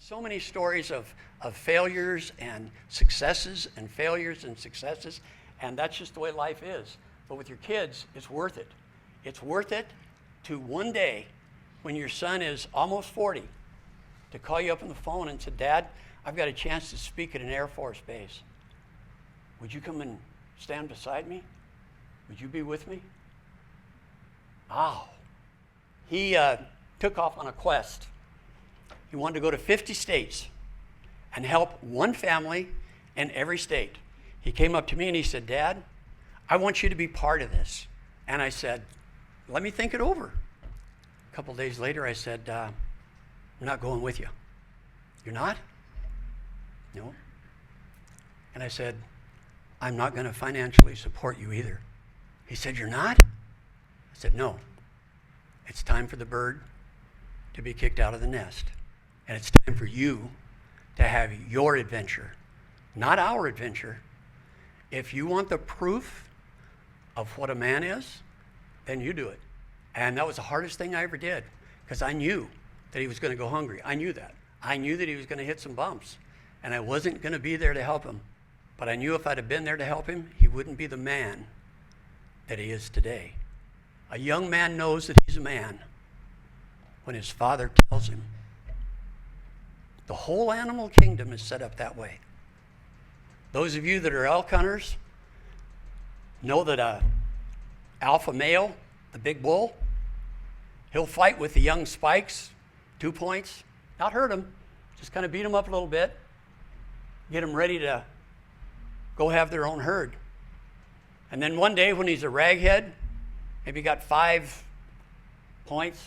So many stories of failures and successes and failures and successes, and that's just the way life is. But with your kids, it's worth it. It's worth it to one day, when your son is almost 40, to call you up on the phone and say, Dad, I've got a chance to speak at an Air Force base. Would you come and stand beside me? Would you be with me? Wow. He took off on a quest. He wanted to go to 50 states and help one family in every state. He came up to me and he said, Dad, I want you to be part of this. And I said, let me think it over. A couple days later, I said, I'm not going with you. You're not? No. And I said, I'm not going to financially support you either. He said, you're not? I said, no. It's time for the bird to be kicked out of the nest. And it's time for you to have your adventure, not our adventure. If you want the proof of what a man is, then you do it. And that was the hardest thing I ever did, because I knew that he was going to go hungry. I knew that. I knew that he was going to hit some bumps, and I wasn't going to be there to help him. But I knew if I'd have been there to help him, he wouldn't be the man that he is today. A young man knows that he's a man when his father tells him. The whole animal kingdom is set up that way. Those of you that are elk hunters know that a alpha male, the big bull, he'll fight with the young spikes, 2 points, not hurt them, just kind of beat them up a little bit, get them ready to go have their own herd. And then one day when he's a raghead, maybe got 5 points,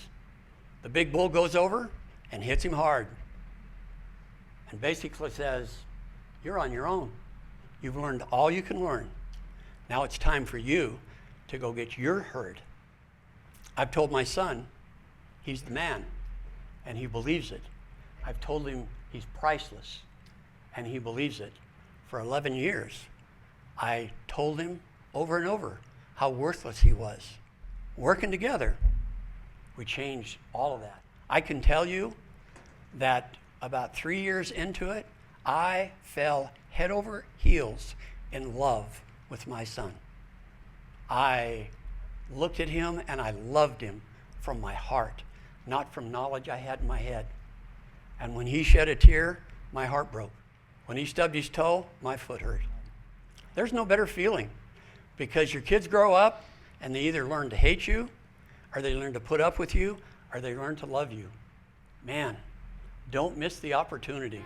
the big bull goes over and hits him hard. And basically says, you're on your own. You've learned all you can learn. Now it's time for you to go get your herd. I've told my son he's the man, and he believes it. I've told him he's priceless, and he believes it. For 11 years, I told him over and over how worthless he was. Working together, we changed all of that. I can tell you that about 3 years into it, I fell head over heels in love with my son. I looked at him and I loved him from my heart, not from knowledge I had in my head. And when he shed a tear, my heart broke. When he stubbed his toe, my foot hurt. There's no better feeling, because your kids grow up and they either learn to hate you, or they learn to put up with you, or they learn to love you. Man, don't miss the opportunity.